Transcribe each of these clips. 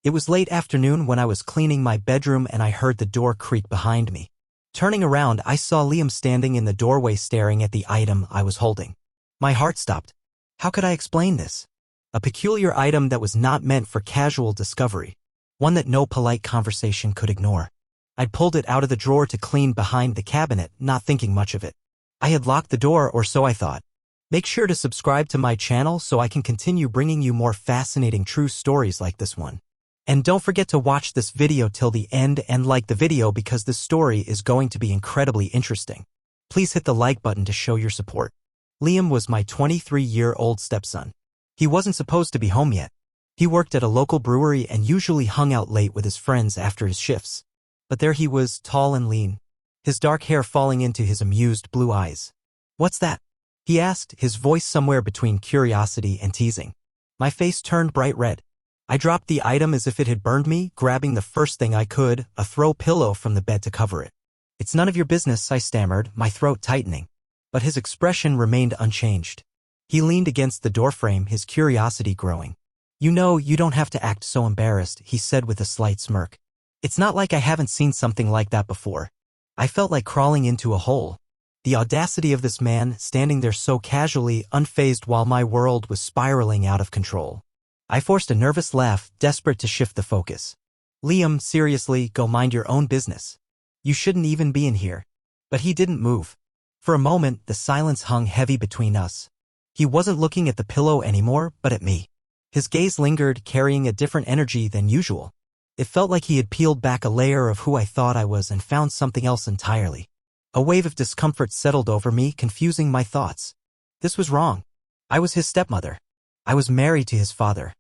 It was late afternoon when I was cleaning my bedroom and I heard the door creak behind me. Turning around, I saw Liam standing in the doorway staring at the item I was holding. My heart stopped. How could I explain this? A peculiar item that was not meant for casual discovery. One that no polite conversation could ignore. I'd pulled it out of the drawer to clean behind the cabinet, not thinking much of it. I had locked the door, or so I thought. Make sure to subscribe to my channel so I can continue bringing you more fascinating true stories like this one. And don't forget to watch this video till the end and like the video because this story is going to be incredibly interesting. Please hit the like button to show your support. Liam was my 23-year-old stepson. He wasn't supposed to be home yet. He worked at a local brewery and usually hung out late with his friends after his shifts. But there he was, tall and lean, his dark hair falling into his amused blue eyes. "What's that?" he asked, his voice somewhere between curiosity and teasing. My face turned bright red. I dropped the item as if it had burned me, grabbing the first thing I could, a throw pillow from the bed to cover it. "It's none of your business," I stammered, my throat tightening. But his expression remained unchanged. He leaned against the doorframe, his curiosity growing. "You know, you don't have to act so embarrassed," he said with a slight smirk. "It's not like I haven't seen something like that before." I felt like crawling into a hole. The audacity of this man, standing there so casually, unfazed while my world was spiraling out of control. I forced a nervous laugh, desperate to shift the focus. "Liam, seriously, go mind your own business. You shouldn't even be in here." But he didn't move. For a moment, the silence hung heavy between us. He wasn't looking at the pillow anymore, but at me. His gaze lingered, carrying a different energy than usual. It felt like he had peeled back a layer of who I thought I was and found something else entirely. A wave of discomfort settled over me, confusing my thoughts. This was wrong. I was his stepmother. I was married to his father.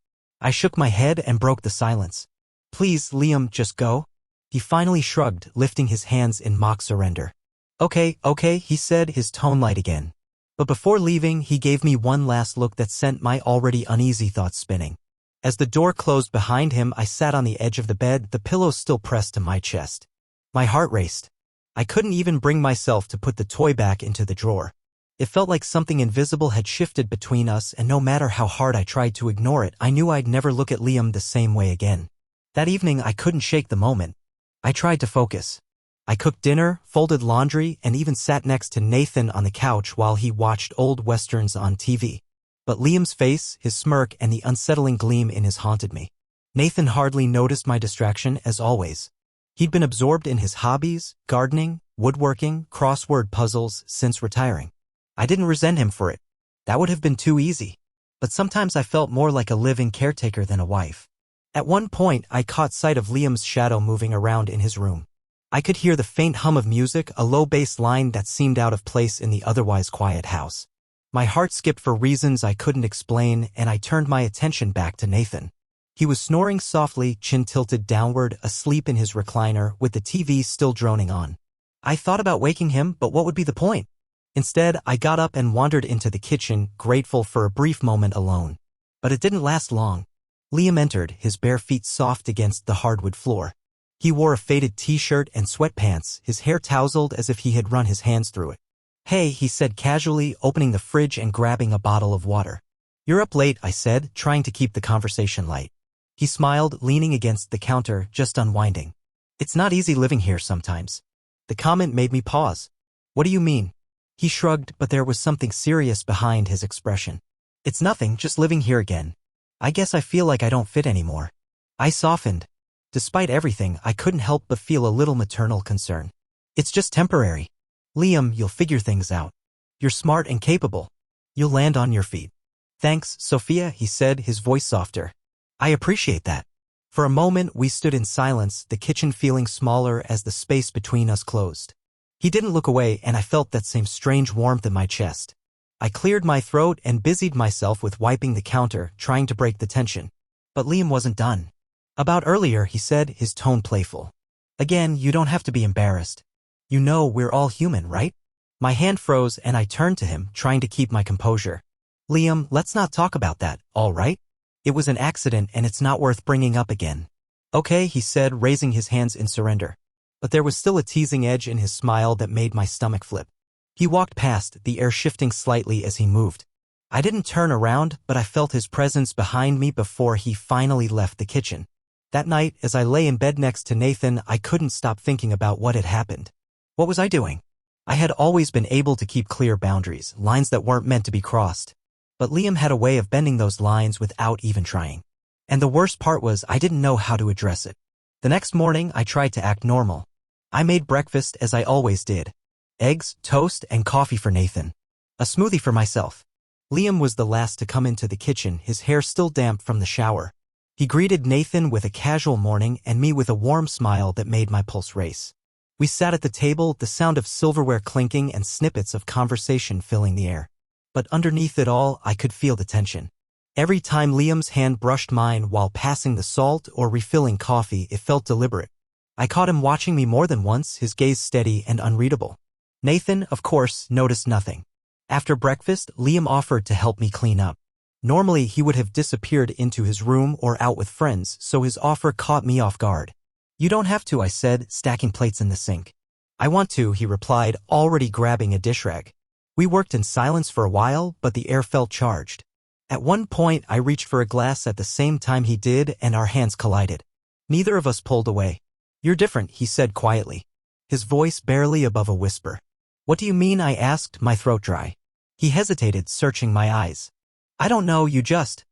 I shook my head and broke the silence. "Please, Liam, just go." He finally shrugged, lifting his hands in mock surrender. Okay, he said, his tone light again. But before leaving, he gave me one last look that sent my already uneasy thoughts spinning. As the door closed behind him, I sat on the edge of the bed, the pillow still pressed to my chest. My heart raced. I couldn't even bring myself to put the toy back into the drawer. It felt like something invisible had shifted between us, and no matter how hard I tried to ignore it, I knew I'd never look at Liam the same way again. That evening, I couldn't shake the moment. I tried to focus. I cooked dinner, folded laundry, and even sat next to Nathan on the couch while he watched old westerns on TV. But Liam's face, his smirk, and the unsettling gleam in his haunted me. Nathan hardly noticed my distraction, as always. He'd been absorbed in his hobbies, gardening, woodworking, crossword puzzles, since retiring. I didn't resent him for it. That would have been too easy. But sometimes I felt more like a living caretaker than a wife. At one point, I caught sight of Liam's shadow moving around in his room. I could hear the faint hum of music, a low bass line that seemed out of place in the otherwise quiet house. My heart skipped for reasons I couldn't explain, and I turned my attention back to Nathan. He was snoring softly, chin tilted downward, asleep in his recliner, with the TV still droning on. I thought about waking him, but what would be the point? Instead, I got up and wandered into the kitchen, grateful for a brief moment alone. But it didn't last long. Liam entered, his bare feet soft against the hardwood floor. He wore a faded t-shirt and sweatpants, his hair tousled as if he had run his hands through it. "Hey," he said casually, opening the fridge and grabbing a bottle of water. "You're up late," I said, trying to keep the conversation light. He smiled, leaning against the counter, just unwinding. "It's not easy living here sometimes." The comment made me pause. "What do you mean?" He shrugged, but there was something serious behind his expression. "It's nothing, just living here again. I guess I feel like I don't fit anymore." I softened. Despite everything, I couldn't help but feel a little maternal concern. "It's just temporary. Liam, you'll figure things out. You're smart and capable. You'll land on your feet." "Thanks, Sophia," he said, his voice softer. "I appreciate that." For a moment, we stood in silence, the kitchen feeling smaller as the space between us closed. He didn't look away, and I felt that same strange warmth in my chest. I cleared my throat and busied myself with wiping the counter, trying to break the tension. But Liam wasn't done. "About earlier," he said, his tone playful. "Again, you don't have to be embarrassed. You know we're all human, right?" My hand froze and I turned to him, trying to keep my composure. "Liam, let's not talk about that, all right? It was an accident and it's not worth bringing up again." "Okay," he said, raising his hands in surrender. But there was still a teasing edge in his smile that made my stomach flip. He walked past, the air shifting slightly as he moved. I didn't turn around, but I felt his presence behind me before he finally left the kitchen. That night, as I lay in bed next to Nathan, I couldn't stop thinking about what had happened. What was I doing? I had always been able to keep clear boundaries, lines that weren't meant to be crossed. But Liam had a way of bending those lines without even trying. And the worst part was I didn't know how to address it. The next morning, I tried to act normal. I made breakfast as I always did. Eggs, toast, and coffee for Nathan. A smoothie for myself. Liam was the last to come into the kitchen, his hair still damp from the shower. He greeted Nathan with a casual morning and me with a warm smile that made my pulse race. We sat at the table, the sound of silverware clinking and snippets of conversation filling the air. But underneath it all, I could feel the tension. Every time Liam's hand brushed mine while passing the salt or refilling coffee, it felt deliberate. I caught him watching me more than once, his gaze steady and unreadable. Nathan, of course, noticed nothing. After breakfast, Liam offered to help me clean up. Normally, he would have disappeared into his room or out with friends, so his offer caught me off guard. You don't have to, I said, stacking plates in the sink. I want to, he replied, already grabbing a dish rag. We worked in silence for a while, but the air felt charged. At one point, I reached for a glass at the same time he did, and our hands collided. Neither of us pulled away. You're different, he said quietly, his voice barely above a whisper. What do you mean? I asked, my throat dry. He hesitated, searching my eyes. I don't know, you just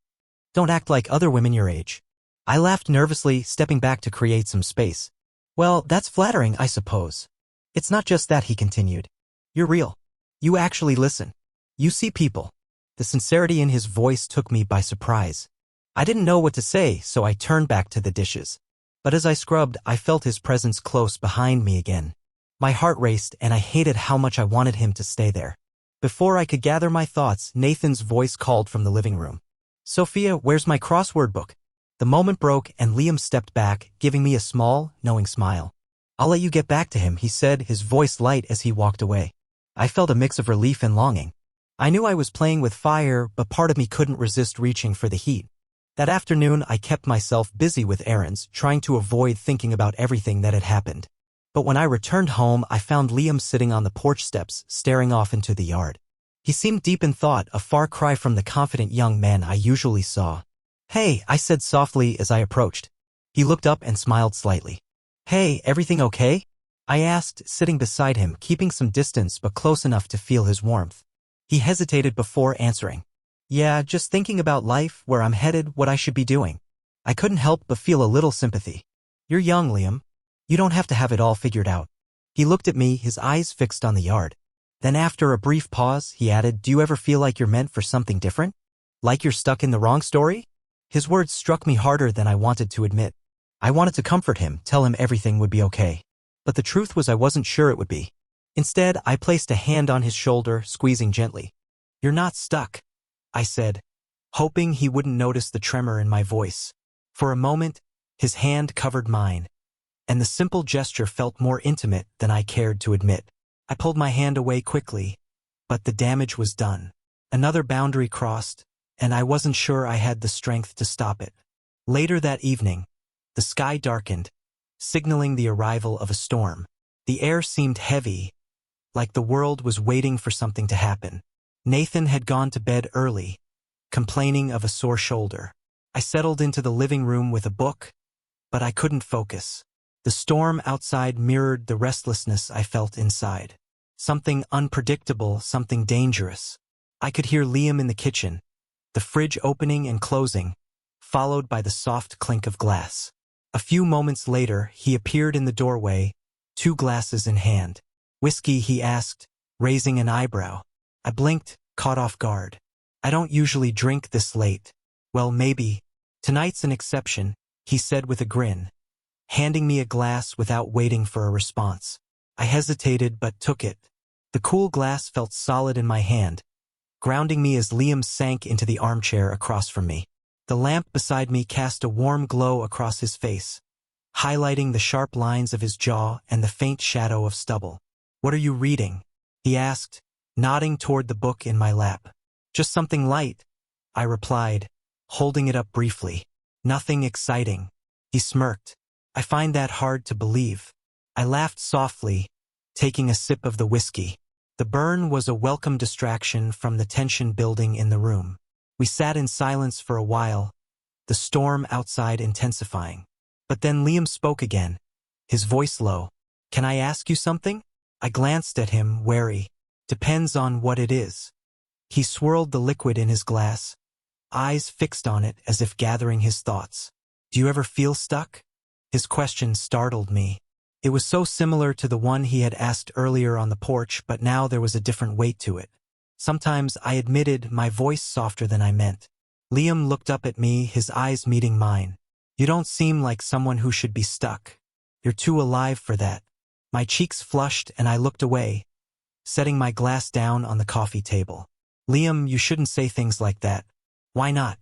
don't act like other women your age. I laughed nervously, stepping back to create some space. Well, that's flattering, I suppose. It's not just that, he continued. You're real. You actually listen. You see people. The sincerity in his voice took me by surprise. I didn't know what to say, so I turned back to the dishes. But as I scrubbed, I felt his presence close behind me again. My heart raced, and I hated how much I wanted him to stay there. Before I could gather my thoughts, Nathan's voice called from the living room. Sophia, where's my crossword book? The moment broke, and Liam stepped back, giving me a small, knowing smile. I'll let you get back to him, he said, his voice light as he walked away. I felt a mix of relief and longing. I knew I was playing with fire, but part of me couldn't resist reaching for the heat. That afternoon, I kept myself busy with errands, trying to avoid thinking about everything that had happened. But when I returned home, I found Liam sitting on the porch steps, staring off into the yard. He seemed deep in thought, a far cry from the confident young man I usually saw. Hey, I said softly as I approached. He looked up and smiled slightly. Hey, everything okay? I asked, sitting beside him, keeping some distance but close enough to feel his warmth. He hesitated before answering. Yeah, just thinking about life, where I'm headed, what I should be doing. I couldn't help but feel a little sympathy. You're young, Liam. You don't have to have it all figured out. He looked at me, his eyes fixed on the yard. Then after a brief pause, he added, do you ever feel like you're meant for something different? Like you're stuck in the wrong story? His words struck me harder than I wanted to admit. I wanted to comfort him, tell him everything would be okay. But the truth was I wasn't sure it would be. Instead, I placed a hand on his shoulder, squeezing gently. You're not stuck, I said, hoping he wouldn't notice the tremor in my voice. For a moment, his hand covered mine, and the simple gesture felt more intimate than I cared to admit. I pulled my hand away quickly, but the damage was done. Another boundary crossed, and I wasn't sure I had the strength to stop it. Later that evening, the sky darkened, signaling the arrival of a storm. The air seemed heavy, like the world was waiting for something to happen. Nathan had gone to bed early, complaining of a sore shoulder. I settled into the living room with a book, but I couldn't focus. The storm outside mirrored the restlessness I felt inside. Something unpredictable, something dangerous. I could hear Liam in the kitchen, the fridge opening and closing, followed by the soft clink of glass. A few moments later, he appeared in the doorway, 2 glasses in hand. Whiskey, he asked, raising an eyebrow. I blinked, caught off guard. I don't usually drink this late. Well, maybe. Tonight's an exception, he said with a grin, handing me a glass without waiting for a response. I hesitated but took it. The cool glass felt solid in my hand, grounding me as Liam sank into the armchair across from me. The lamp beside me cast a warm glow across his face, highlighting the sharp lines of his jaw and the faint shadow of stubble. What are you reading? He asked, nodding toward the book in my lap. Just something light, I replied, holding it up briefly. Nothing exciting. He smirked. I find that hard to believe. I laughed softly, taking a sip of the whiskey. The burn was a welcome distraction from the tension building in the room. We sat in silence for a while, the storm outside intensifying. But then Liam spoke again, his voice low. "Can I ask you something?" I glanced at him, wary. "Depends on what it is." He swirled the liquid in his glass, eyes fixed on it as if gathering his thoughts. "Do you ever feel stuck?" His question startled me. It was so similar to the one he had asked earlier on the porch, but now there was a different weight to it. "Sometimes," I admitted, my voice softer than I meant. Liam looked up at me, his eyes meeting mine. "You don't seem like someone who should be stuck. You're too alive for that." My cheeks flushed and I looked away, setting my glass down on the coffee table. "Liam, you shouldn't say things like that." "Why not?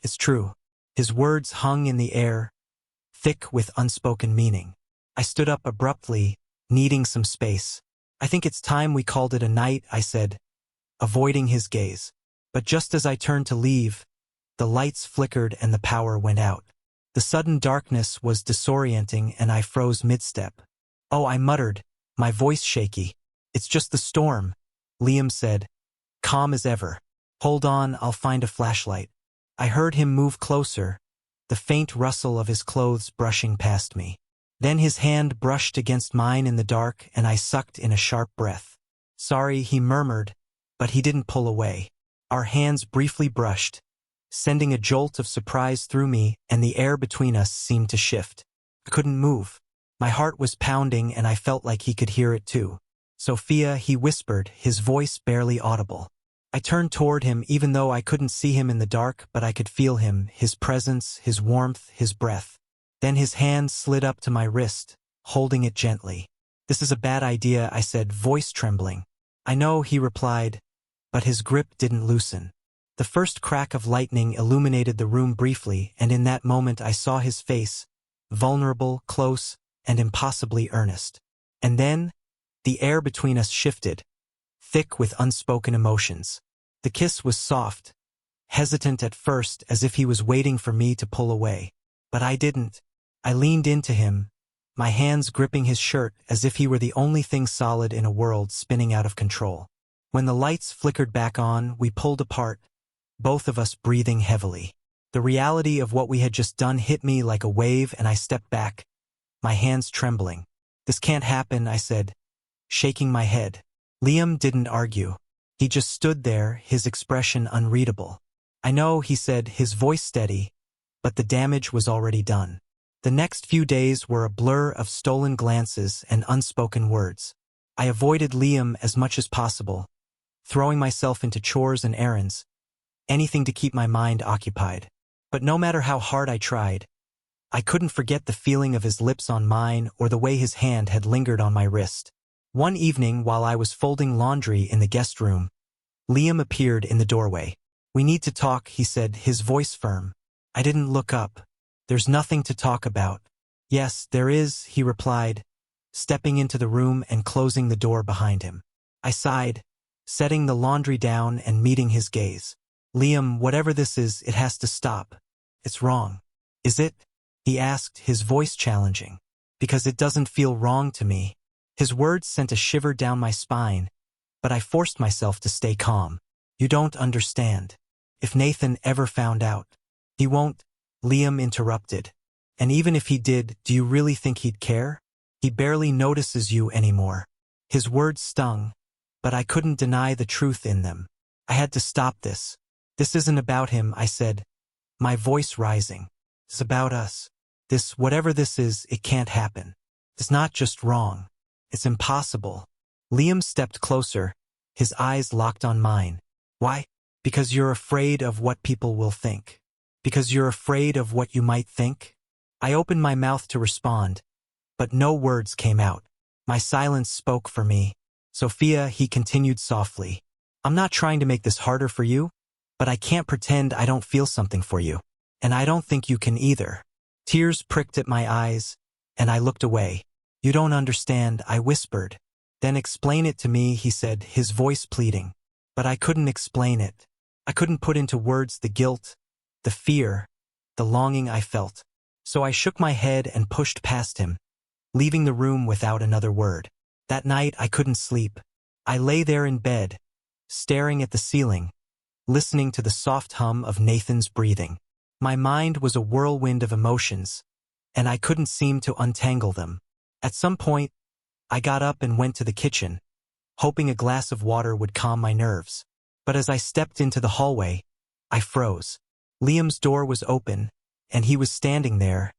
It's true." His words hung in the air, thick with unspoken meaning. I stood up abruptly, needing some space. "I think it's time we called it a night," I said, avoiding his gaze. But just as I turned to leave, the lights flickered and the power went out. The sudden darkness was disorienting and I froze mid-step. "Oh," I muttered, my voice shaky. "It's just the storm," Liam said, calm as ever. "Hold on, I'll find a flashlight." I heard him move closer, the faint rustle of his clothes brushing past me. Then his hand brushed against mine in the dark and I sucked in a sharp breath. "Sorry," he murmured, but he didn't pull away. Our hands briefly brushed, sending a jolt of surprise through me, and the air between us seemed to shift. I couldn't move. My heart was pounding and I felt like he could hear it too. "Sophia," he whispered, his voice barely audible. I turned toward him even though I couldn't see him in the dark, but I could feel him, his presence, his warmth, his breath. Then his hand slid up to my wrist, holding it gently. "This is a bad idea," I said, voice trembling. "I know," he replied, but his grip didn't loosen. The first crack of lightning illuminated the room briefly, and in that moment I saw his face, vulnerable, close, and impossibly earnest. And then, the air between us shifted, thick with unspoken emotions. The kiss was soft, hesitant at first, as if he was waiting for me to pull away. But I didn't. I leaned into him, my hands gripping his shirt as if he were the only thing solid in a world spinning out of control. When the lights flickered back on, we pulled apart, both of us breathing heavily. The reality of what we had just done hit me like a wave and I stepped back, my hands trembling. "This can't happen," I said, shaking my head. Liam didn't argue. He just stood there, his expression unreadable. "I know," he said, his voice steady, but the damage was already done. The next few days were a blur of stolen glances and unspoken words. I avoided Liam as much as possible, throwing myself into chores and errands, anything to keep my mind occupied. But no matter how hard I tried, I couldn't forget the feeling of his lips on mine or the way his hand had lingered on my wrist. One evening, while I was folding laundry in the guest room, Liam appeared in the doorway. "We need to talk," he said, his voice firm. I didn't look up. "There's nothing to talk about." "Yes, there is," he replied, stepping into the room and closing the door behind him. I sighed, setting the laundry down and meeting his gaze. "Liam, whatever this is, it has to stop. It's wrong." "Is it?" he asked, his voice challenging. "Because it doesn't feel wrong to me." His words sent a shiver down my spine, but I forced myself to stay calm. "You don't understand. If Nathan ever found out." "He won't," Liam interrupted. "And even if he did, do you really think he'd care? He barely notices you anymore." His words stung, but I couldn't deny the truth in them. I had to stop this. "This isn't about him," I said, my voice rising. "It's about us. This, whatever this is, it can't happen. It's not just wrong. It's impossible." Liam stepped closer, his eyes locked on mine. "Why?" "Because you're afraid of what people will think. Because you're afraid of what you might think." I opened my mouth to respond, but no words came out. My silence spoke for me. "Sophia," he continued softly, "I'm not trying to make this harder for you, but I can't pretend I don't feel something for you. And I don't think you can either." Tears pricked at my eyes, and I looked away. "You don't understand," I whispered. "Then explain it to me," he said, his voice pleading. But I couldn't explain it. I couldn't put into words the guilt, the fear, the longing I felt. So I shook my head and pushed past him, leaving the room without another word. That night I couldn't sleep. I lay there in bed, staring at the ceiling, listening to the soft hum of Nathan's breathing. My mind was a whirlwind of emotions, and I couldn't seem to untangle them. At some point, I got up and went to the kitchen, hoping a glass of water would calm my nerves. But as I stepped into the hallway, I froze. Liam's door was open, and he was standing there,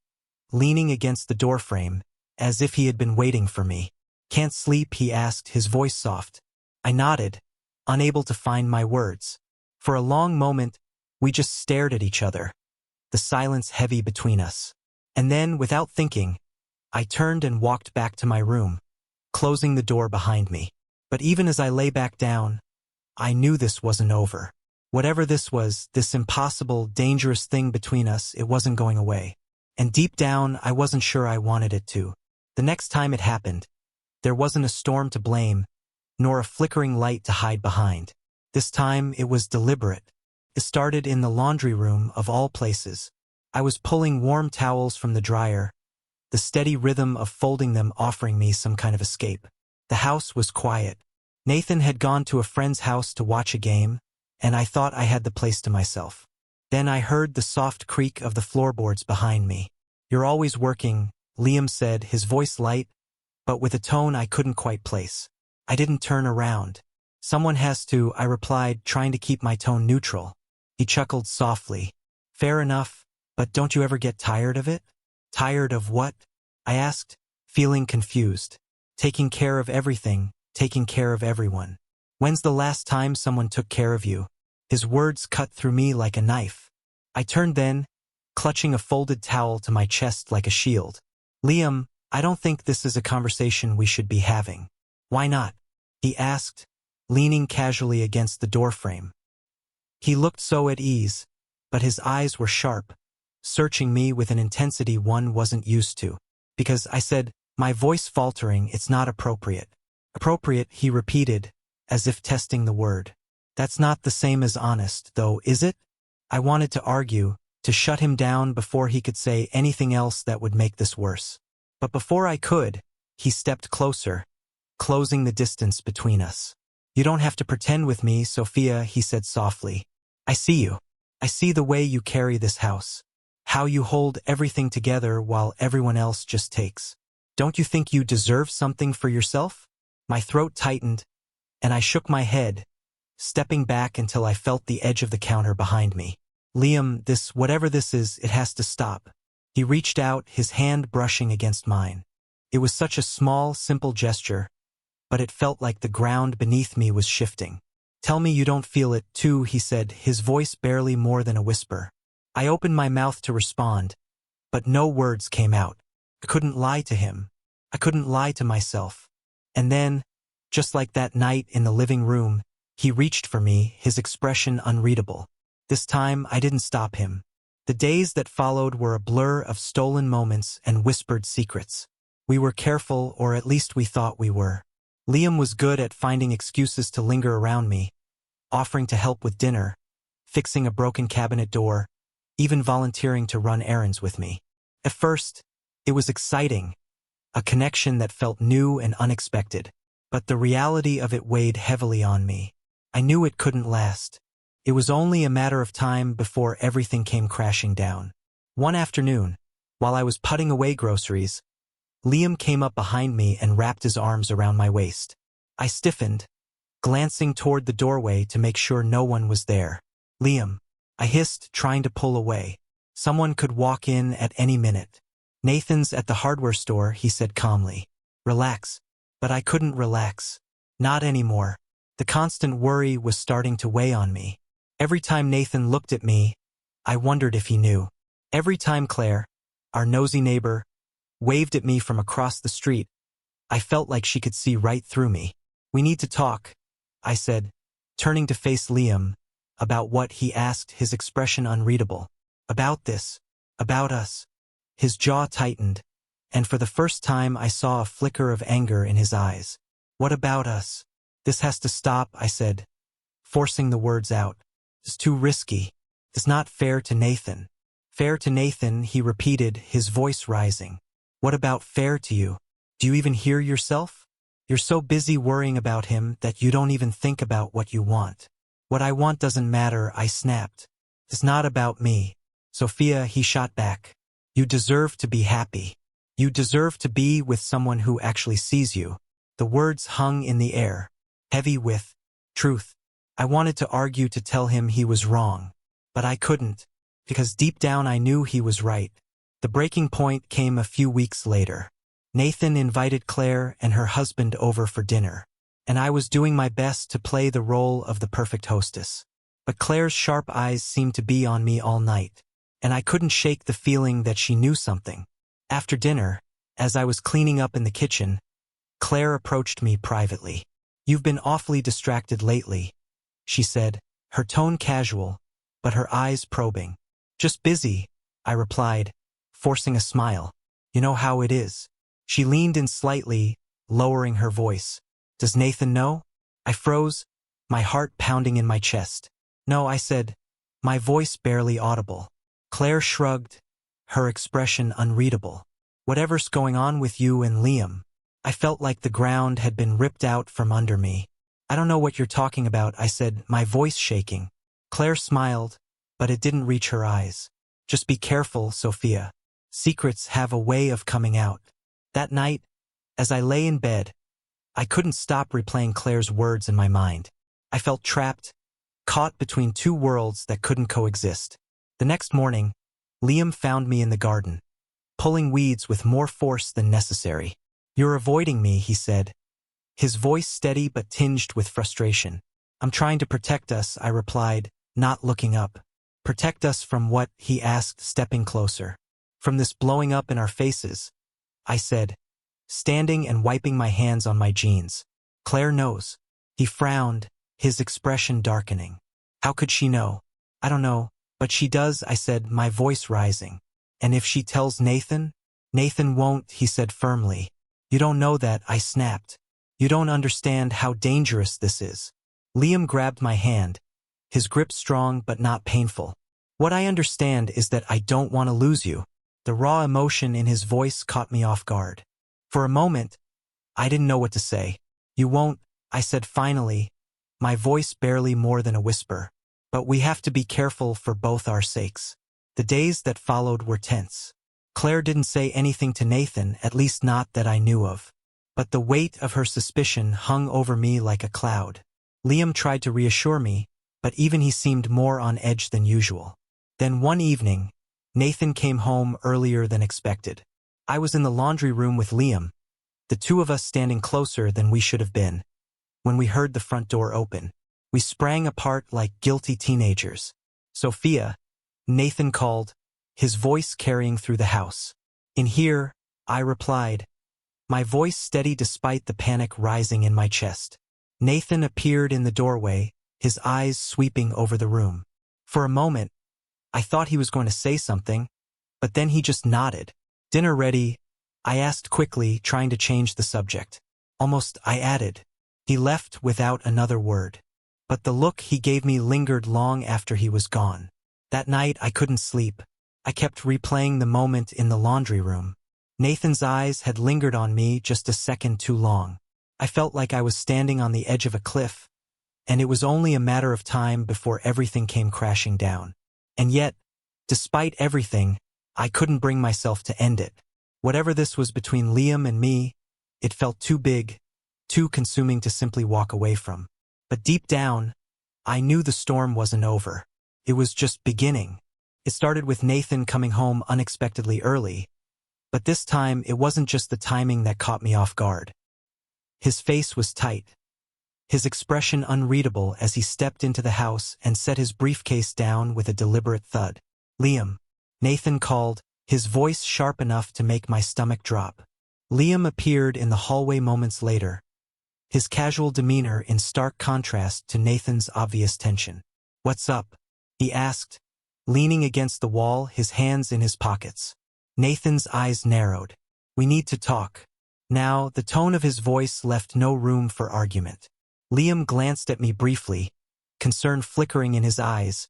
leaning against the doorframe, as if he had been waiting for me. "Can't sleep?" he asked, his voice soft. I nodded, unable to find my words. For a long moment, we just stared at each other, the silence heavy between us. And then, without thinking, I turned and walked back to my room, closing the door behind me. But even as I lay back down, I knew this wasn't over. Whatever this was, this impossible, dangerous thing between us, it wasn't going away. And deep down, I wasn't sure I wanted it to. The next time it happened, there wasn't a storm to blame, nor a flickering light to hide behind. This time, it was deliberate. It started in the laundry room, of all places. I was pulling warm towels from the dryer, the steady rhythm of folding them offering me some kind of escape. The house was quiet. Nathan had gone to a friend's house to watch a game, and I thought I had the place to myself. Then I heard the soft creak of the floorboards behind me. "You're always working," Liam said, his voice light, but with a tone I couldn't quite place. I didn't turn around. "Someone has to," I replied, trying to keep my tone neutral. He chuckled softly. "Fair enough, but don't you ever get tired of it?" "Tired of what?" I asked, feeling confused. "Taking care of everything, taking care of everyone. When's the last time someone took care of you?" His words cut through me like a knife. I turned then, clutching a folded towel to my chest like a shield. "Liam, I don't think this is a conversation we should be having." "Why not?" he asked, leaning casually against the doorframe. He looked so at ease, but his eyes were sharp, searching me with an intensity one wasn't used to. "Because," I said, my voice faltering, "it's not appropriate." "Appropriate," he repeated, as if testing the word. "That's not the same as honest, though, is it?" I wanted to argue, to shut him down before he could say anything else that would make this worse. But before I could, he stepped closer, closing the distance between us. "You don't have to pretend with me, Sophia," he said softly. "I see you. I see the way you carry this house. How you hold everything together while everyone else just takes. Don't you think you deserve something for yourself?" My throat tightened, and I shook my head, stepping back until I felt the edge of the counter behind me. "Liam, whatever this is, it has to stop." He reached out, his hand brushing against mine. It was such a small, simple gesture, but it felt like the ground beneath me was shifting. "Tell me you don't feel it, too," he said, his voice barely more than a whisper. I opened my mouth to respond, but no words came out. I couldn't lie to him. I couldn't lie to myself. And then, just like that night in the living room, he reached for me, his expression unreadable. This time, I didn't stop him. The days that followed were a blur of stolen moments and whispered secrets. We were careful, or at least we thought we were. Liam was good at finding excuses to linger around me, offering to help with dinner, fixing a broken cabinet door, even volunteering to run errands with me. At first, it was exciting, a connection that felt new and unexpected. But the reality of it weighed heavily on me. I knew it couldn't last. It was only a matter of time before everything came crashing down. One afternoon, while I was putting away groceries, Liam came up behind me and wrapped his arms around my waist. I stiffened, glancing toward the doorway to make sure no one was there. "Liam," I hissed, trying to pull away. "Someone could walk in at any minute." "Nathan's at the hardware store," he said calmly. "Relax." But I couldn't relax. Not anymore. The constant worry was starting to weigh on me. Every time Nathan looked at me, I wondered if he knew. Every time Claire, our nosy neighbor, waved at me from across the street, I felt like she could see right through me. "We need to talk," I said, turning to face Liam. "About what?" he asked, his expression unreadable. "About this. About us." His jaw tightened, and for the first time I saw a flicker of anger in his eyes. "What about us?" "This has to stop," I said, forcing the words out. "It's too risky. It's not fair to Nathan." "Fair to Nathan," he repeated, his voice rising. "What about fair to you? Do you even hear yourself? You're so busy worrying about him that you don't even think about what you want." "What I want doesn't matter," I snapped. "It's not about me." "Sophia," he shot back. You deserve to be happy. You deserve to be with someone who actually sees you. The words hung in the air, heavy with truth. I wanted to argue to tell him he was wrong, but I couldn't, because deep down I knew he was right. The breaking point came a few weeks later. Nathan invited Claire and her husband over for dinner, and I was doing my best to play the role of the perfect hostess. But Claire's sharp eyes seemed to be on me all night, and I couldn't shake the feeling that she knew something. After dinner, as I was cleaning up in the kitchen, Claire approached me privately. "You've been awfully distracted lately," she said, her tone casual, but her eyes probing. "Just busy," I replied, forcing a smile. "You know how it is." She leaned in slightly, lowering her voice. "Does Nathan know?" I froze, my heart pounding in my chest. "No," I said, my voice barely audible. Claire shrugged, her expression unreadable. "Whatever's going on with you and Liam." I felt like the ground had been ripped out from under me. "I don't know what you're talking about," I said, my voice shaking. Claire smiled, but it didn't reach her eyes. "Just be careful, Sophia. Secrets have a way of coming out." That night, as I lay in bed, I couldn't stop replaying Claire's words in my mind. I felt trapped, caught between two worlds that couldn't coexist. The next morning, Liam found me in the garden, pulling weeds with more force than necessary. "You're avoiding me," he said, his voice steady but tinged with frustration. "I'm trying to protect us," I replied, not looking up. "Protect us from what?" he asked, stepping closer. "From this blowing up in our faces," I said, standing and wiping my hands on my jeans. "Claire knows." He frowned, his expression darkening. "How could she know?" "I don't know, but she does," I said, my voice rising. "And if she tells Nathan?" "Nathan won't," he said firmly. "You don't know that," I snapped. "You don't understand how dangerous this is." Liam grabbed my hand, his grip strong but not painful. "What I understand is that I don't want to lose you." The raw emotion in his voice caught me off guard. For a moment, I didn't know what to say. "You won't," I said finally, my voice barely more than a whisper. "But we have to be careful for both our sakes." The days that followed were tense. Claire didn't say anything to Nathan, at least not that I knew of. But the weight of her suspicion hung over me like a cloud. Liam tried to reassure me, but even he seemed more on edge than usual. Then one evening, Nathan came home earlier than expected. I was in the laundry room with Liam, the two of us standing closer than we should have been, when we heard the front door open. We sprang apart like guilty teenagers. "Sophia," Nathan called, his voice carrying through the house. "In here," I replied, my voice steady despite the panic rising in my chest. Nathan appeared in the doorway, his eyes sweeping over the room. For a moment, I thought he was going to say something, but then he just nodded. "Dinner ready?" I asked quickly, trying to change the subject. Almost, I added. He left without another word. But the look he gave me lingered long after he was gone. That night I couldn't sleep. I kept replaying the moment in the laundry room. Nathan's eyes had lingered on me just a second too long. I felt like I was standing on the edge of a cliff, and it was only a matter of time before everything came crashing down. And yet, despite everything, I couldn't bring myself to end it. Whatever this was between Liam and me, it felt too big, too consuming to simply walk away from. But deep down, I knew the storm wasn't over. It was just beginning. It started with Nathan coming home unexpectedly early, but this time it wasn't just the timing that caught me off guard. His face was tight, his expression unreadable as he stepped into the house and set his briefcase down with a deliberate thud. "Liam," Nathan called, his voice sharp enough to make my stomach drop. Liam appeared in the hallway moments later, his casual demeanor in stark contrast to Nathan's obvious tension. "What's up?" he asked, leaning against the wall, his hands in his pockets. Nathan's eyes narrowed. "We need to talk." Now, the tone of his voice left no room for argument. Liam glanced at me briefly, concern flickering in his eyes,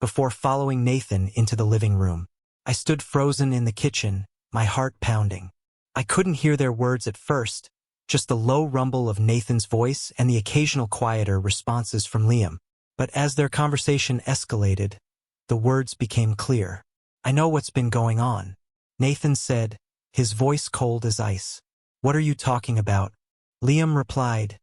before following Nathan into the living room. I stood frozen in the kitchen, my heart pounding. I couldn't hear their words at first, just the low rumble of Nathan's voice and the occasional quieter responses from Liam. But as their conversation escalated, the words became clear. "I know what's been going on," Nathan said, his voice cold as ice. What are you talking about? Liam replied,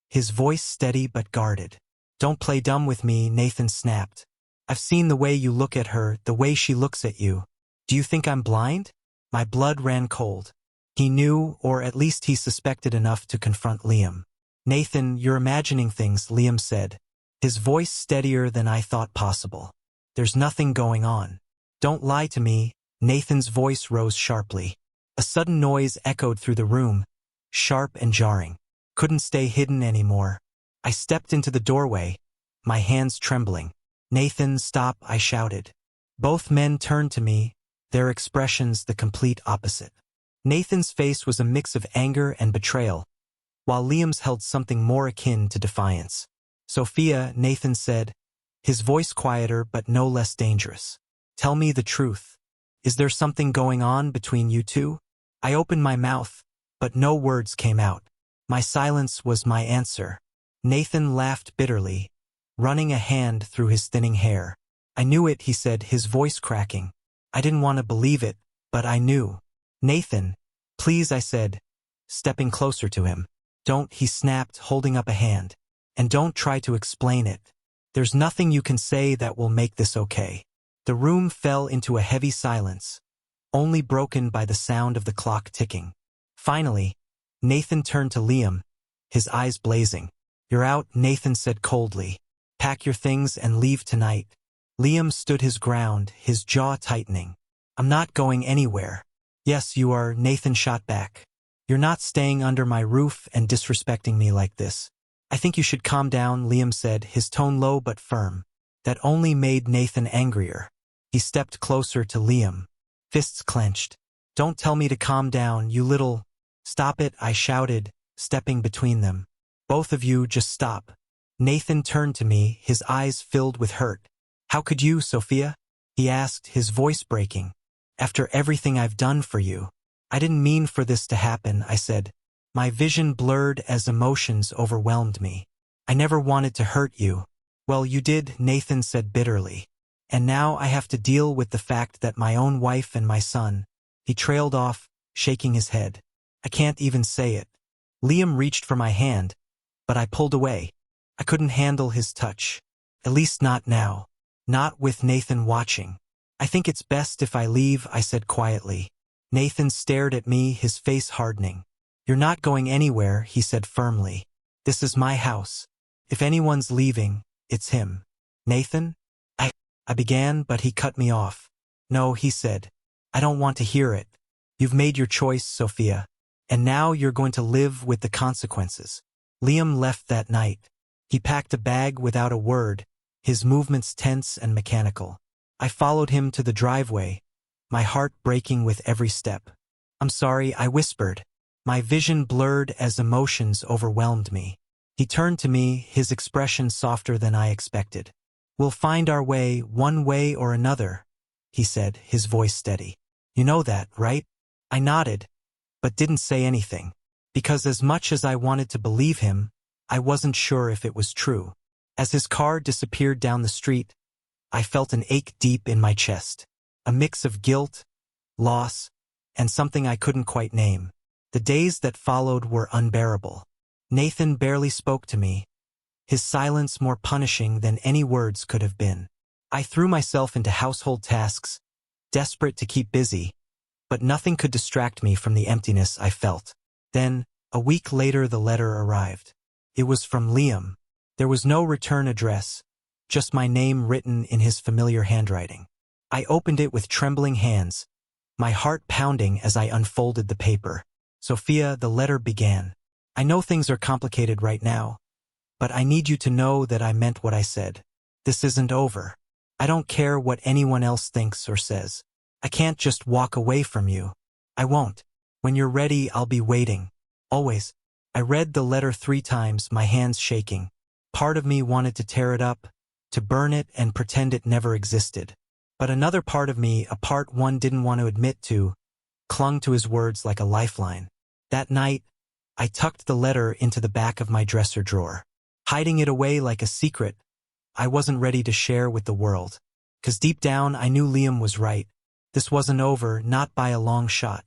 his voice steady but guarded. Don't play dumb with me, Nathan snapped. I've seen the way you look at her, the way she looks at you. Do you think I'm blind? My blood ran cold. He knew, or at least he suspected enough to confront Liam. Nathan, you're imagining things, Liam said, his voice steadier than I thought possible. There's nothing going on. Don't lie to me. Nathan's voice rose sharply. A sudden noise echoed through the room, sharp and jarring. Couldn't stay hidden anymore. I stepped into the doorway, my hands trembling. Nathan, stop, I shouted. Both men turned to me, their expressions the complete opposite. Nathan's face was a mix of anger and betrayal, while Liam's held something more akin to defiance. Sophia, Nathan said, his voice quieter but no less dangerous. Tell me the truth. Is there something going on between you two? I opened my mouth, but no words came out. My silence was my answer. Nathan laughed bitterly, running a hand through his thinning hair. I knew it, he said, his voice cracking. I didn't want to believe it, but I knew. Nathan, please, I said, stepping closer to him. Don't, he snapped, holding up a hand. And don't try to explain it. There's nothing you can say that will make this okay. The room fell into a heavy silence, only broken by the sound of the clock ticking. Finally, Nathan turned to Liam, his eyes blazing. You're out, Nathan said coldly. Pack your things and leave tonight. Liam stood his ground, his jaw tightening. I'm not going anywhere. Yes, you are, Nathan shot back. You're not staying under my roof and disrespecting me like this. I think you should calm down, Liam said, his tone low but firm. That only made Nathan angrier. He stepped closer to Liam, fists clenched. Don't tell me to calm down, you little... Stop it, I shouted, stepping between them. Both of you just stop. Nathan turned to me, his eyes filled with hurt. How could you, Sophia? He asked, his voice breaking. After everything I've done for you. I didn't mean for this to happen, I said. My vision blurred as emotions overwhelmed me. I never wanted to hurt you. Well, you did, Nathan said bitterly. And now I have to deal with the fact that my own wife and my son. He trailed off, shaking his head. I can't even say it. Liam reached for my hand, but I pulled away. I couldn't handle his touch. At least not now. Not with Nathan watching. I think it's best if I leave, I said quietly. Nathan stared at me, his face hardening. You're not going anywhere, he said firmly. This is my house. If anyone's leaving, it's him. Nathan? I began, but he cut me off. No, he said. I don't want to hear it. You've made your choice, Sophia. And now you're going to live with the consequences. Liam left that night. He packed a bag without a word, his movements tense and mechanical. I followed him to the driveway, my heart breaking with every step. I'm sorry, I whispered. My vision blurred as emotions overwhelmed me. He turned to me, his expression softer than I expected. We'll find our way, one way or another, he said, his voice steady. You know that, right? I nodded, but didn't say anything, because as much as I wanted to believe him, I wasn't sure if it was true. As his car disappeared down the street, I felt an ache deep in my chest, a mix of guilt, loss, and something I couldn't quite name. The days that followed were unbearable. Nathan barely spoke to me, his silence more punishing than any words could have been. I threw myself into household tasks, desperate to keep busy, but nothing could distract me from the emptiness I felt. Then, a week later, the letter arrived. It was from Liam. There was no return address, just my name written in his familiar handwriting. I opened it with trembling hands, my heart pounding as I unfolded the paper. Sophia, the letter began. I know things are complicated right now, but I need you to know that I meant what I said. This isn't over. I don't care what anyone else thinks or says. I can't just walk away from you. I won't. When you're ready, I'll be waiting. Always. I read the letter 3 times, my hands shaking. Part of me wanted to tear it up, to burn it and pretend it never existed. But another part of me, a part one didn't want to admit to, clung to his words like a lifeline. That night, I tucked the letter into the back of my dresser drawer, hiding it away like a secret I wasn't ready to share with the world. 'Cause deep down, I knew Liam was right. This wasn't over, not by a long shot.